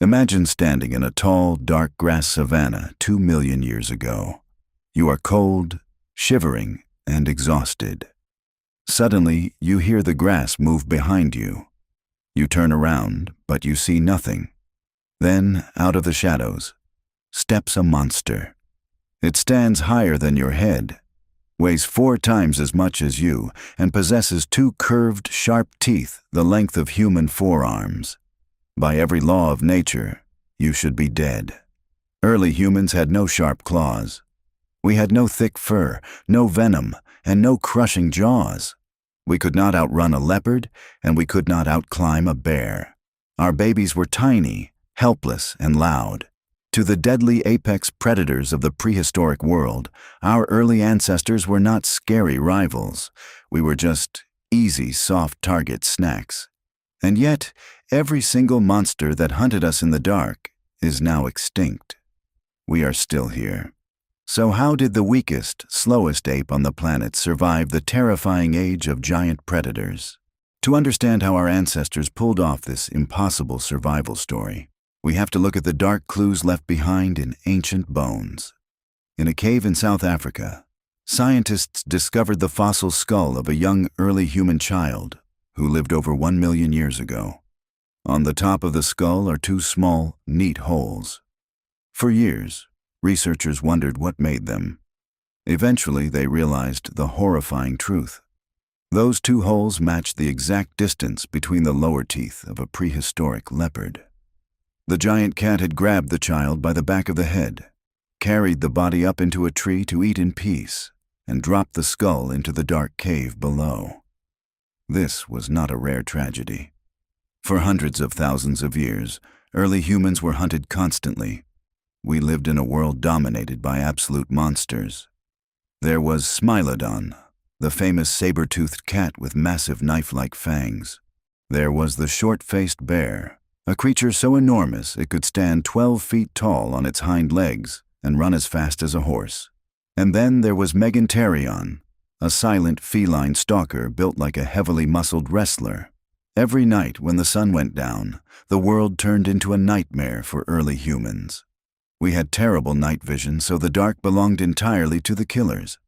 Imagine standing in a tall, dark grass savanna 2 million years ago. You are cold, shivering, and exhausted. Suddenly, you hear the grass move behind you. You turn around, but you see nothing. Then, out of the shadows, steps a monster. It stands higher than your head, weighs 4 times as much as you, and possesses 2 curved, sharp teeth the length of human forearms. By every law of nature, you should be dead. Early humans had no sharp claws. We had no thick fur, no venom, and no crushing jaws. We could not outrun a leopard, and we could not outclimb a bear. Our babies were tiny, helpless, and loud. To the deadly apex predators of the prehistoric world, our early ancestors were not scary rivals. We were just easy, soft target snacks. And yet, every single monster that hunted us in the dark is now extinct. We are still here. So how did the weakest, slowest ape on the planet survive the terrifying age of giant predators? To understand how our ancestors pulled off this impossible survival story, we have to look at the dark clues left behind in ancient bones. In a cave in South Africa, scientists discovered the fossil skull of a young early human child who lived over 1 million years ago. On the top of the skull are 2 small, neat holes. For years, researchers wondered what made them. Eventually, they realized the horrifying truth. Those 2 holes matched the exact distance between the lower teeth of a prehistoric leopard. The giant cat had grabbed the child by the back of the head, carried the body up into a tree to eat in peace, and dropped the skull into the dark cave below. This was not a rare tragedy. For hundreds of thousands of years, early humans were hunted constantly. We lived in a world dominated by absolute monsters. There was Smilodon, the famous saber-toothed cat with massive knife-like fangs. There was the short-faced bear, a creature so enormous it could stand 12 feet tall on its hind legs and run as fast as a horse. And then there was Megantherion, a silent feline stalker built like a heavily muscled wrestler. Every night when the sun went down, the world turned into a nightmare for early humans. We had terrible night vision, so the dark belonged entirely to the killers.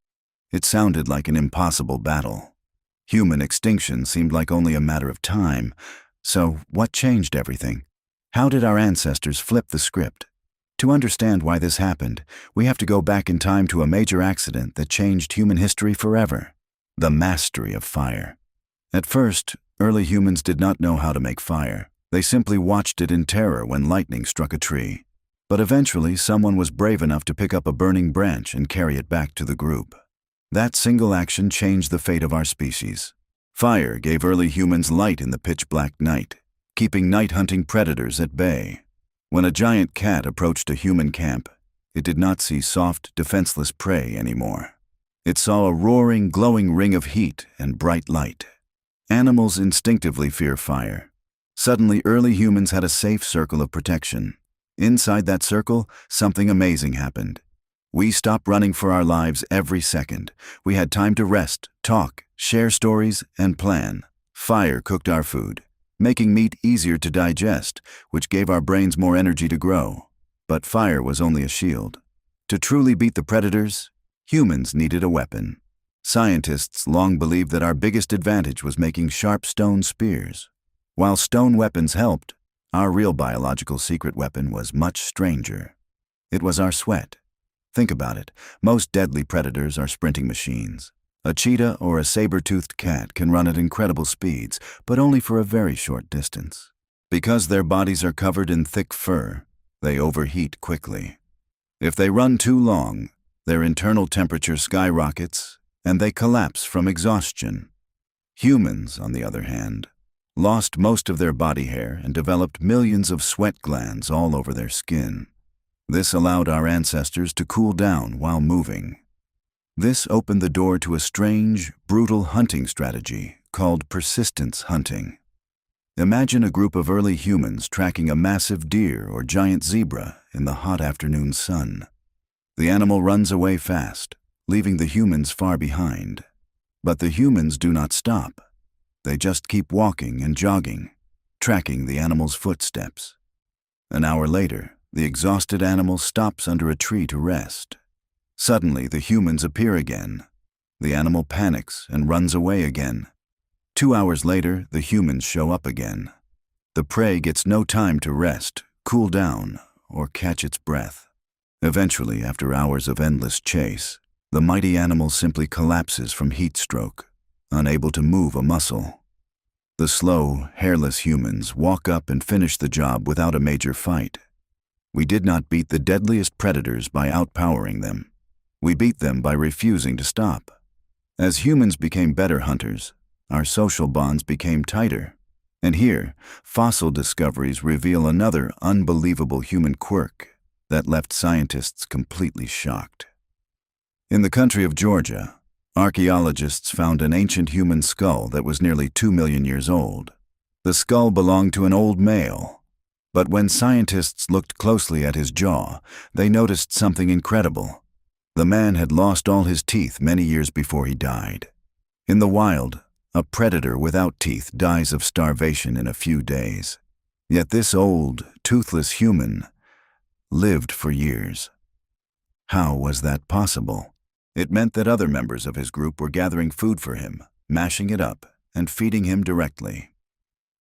It sounded like an impossible battle. Human extinction seemed like only a matter of time. So what changed everything? How did our ancestors flip the script? To understand why this happened, we have to go back in time to a major accident that changed human history forever: the mastery of fire. At first, early humans did not know how to make fire. They simply watched it in terror when lightning struck a tree. But eventually, someone was brave enough to pick up a burning branch and carry it back to the group. That single action changed the fate of our species. Fire gave early humans light in the pitch-black night, keeping night-hunting predators at bay. When a giant cat approached a human camp, it did not see soft, defenseless prey anymore. It saw a roaring, glowing ring of heat and bright light. Animals instinctively fear fire. Suddenly, early humans had a safe circle of protection. Inside that circle, something amazing happened. We stopped running for our lives every second. We had time to rest, talk, share stories, and plan. Fire cooked our food, making meat easier to digest, which gave our brains more energy to grow. But fire was only a shield. To truly beat the predators, humans needed a weapon. Scientists long believed that our biggest advantage was making sharp stone spears. While stone weapons helped, our real biological secret weapon was much stranger. It was our sweat. Think about it. Most deadly predators are sprinting machines. A cheetah or a saber-toothed cat can run at incredible speeds, but only for a very short distance. Because their bodies are covered in thick fur, they overheat quickly. If they run too long, their internal temperature skyrockets, and they collapse from exhaustion. Humans, on the other hand, lost most of their body hair and developed millions of sweat glands all over their skin. This allowed our ancestors to cool down while moving. This opened the door to a strange, brutal hunting strategy called persistence hunting. Imagine a group of early humans tracking a massive deer or giant zebra in the hot afternoon sun. The animal runs away fast, leaving the humans far behind. But the humans do not stop. They just keep walking and jogging, tracking the animal's footsteps. An hour later, the exhausted animal stops under a tree to rest. Suddenly, the humans appear again. The animal panics and runs away again. 2 hours later, the humans show up again. The prey gets no time to rest, cool down, or catch its breath. Eventually, after hours of endless chase, the mighty animal simply collapses from heat stroke, unable to move a muscle. The slow, hairless humans walk up and finish the job without a major fight. We did not beat the deadliest predators by outpowering them. We beat them by refusing to stop. As humans became better hunters, our social bonds became tighter. And here, fossil discoveries reveal another unbelievable human quirk that left scientists completely shocked. In the country of Georgia, archaeologists found an ancient human skull that was nearly 2 million years old. The skull belonged to an old male, but when scientists looked closely at his jaw, they noticed something incredible. The man had lost all his teeth many years before he died. In the wild, a predator without teeth dies of starvation in a few days. Yet this old, toothless human lived for years. How was that possible? It meant that other members of his group were gathering food for him, mashing it up, and feeding him directly.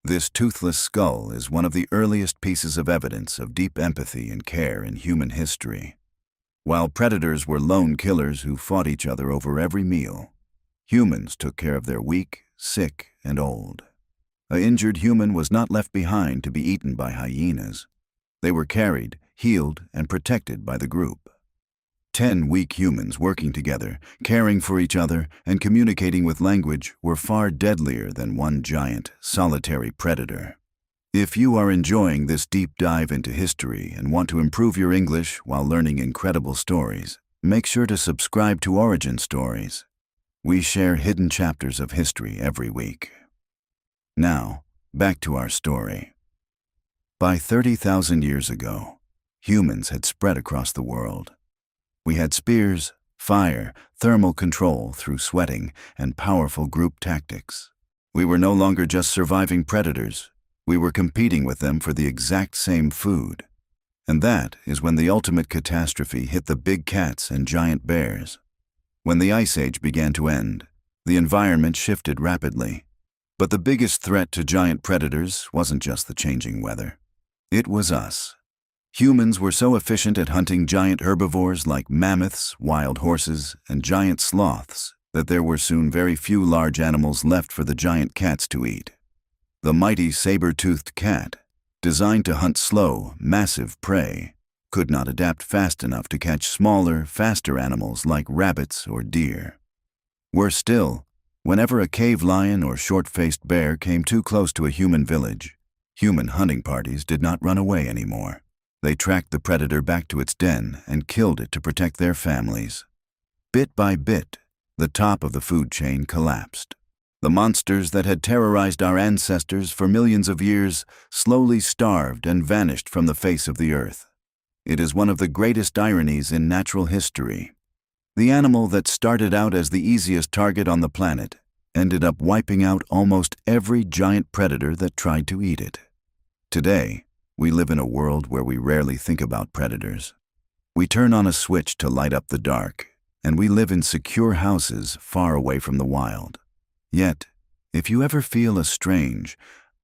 This toothless skull is one of the earliest pieces of evidence of deep empathy and care in human history. While predators were lone killers who fought each other over every meal, humans took care of their weak, sick, and old. An injured human was not left behind to be eaten by hyenas. They were carried, healed, and protected by the group. 10 weak humans working together, caring for each other, and communicating with language were far deadlier than one giant, solitary predator. If you are enjoying this deep dive into history and want to improve your English while learning incredible stories, make sure to subscribe to Origin Stories. We share hidden chapters of history every week. Now, back to our story. By 30,000 years ago, humans had spread across the world. We had spears, fire, thermal control through sweating, and powerful group tactics. We were no longer just surviving predators. We were competing with them for the exact same food. And that is when the ultimate catastrophe hit the big cats and giant bears. When the Ice Age began to end, the environment shifted rapidly. But the biggest threat to giant predators wasn't just the changing weather. It was us. Humans were so efficient at hunting giant herbivores like mammoths, wild horses, and giant sloths that there were soon very few large animals left for the giant cats to eat. The mighty saber-toothed cat, designed to hunt slow, massive prey, could not adapt fast enough to catch smaller, faster animals like rabbits or deer. Worse still, whenever a cave lion or short-faced bear came too close to a human village, human hunting parties did not run away anymore. They tracked the predator back to its den and killed it to protect their families. Bit by bit, the top of the food chain collapsed. The monsters that had terrorized our ancestors for millions of years slowly starved and vanished from the face of the earth. It is one of the greatest ironies in natural history. The animal that started out as the easiest target on the planet ended up wiping out almost every giant predator that tried to eat it. Today, we live in a world where we rarely think about predators. We turn on a switch to light up the dark, and we live in secure houses far away from the wild. Yet, if you ever feel a strange,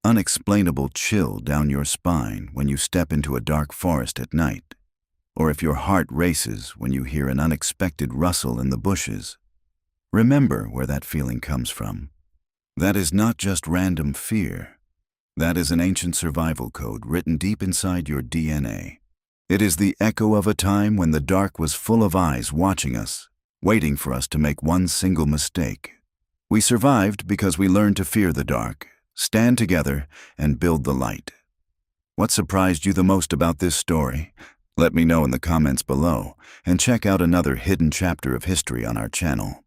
unexplainable chill down your spine when you step into a dark forest at night, or if your heart races when you hear an unexpected rustle in the bushes, remember where that feeling comes from. That is not just random fear. That is an ancient survival code written deep inside your DNA. It is the echo of a time when the dark was full of eyes watching us, waiting for us to make one single mistake. We survived because we learned to fear the dark, stand together, and build the light. What surprised you the most about this story? Let me know in the comments below, and check out another hidden chapter of history on our channel.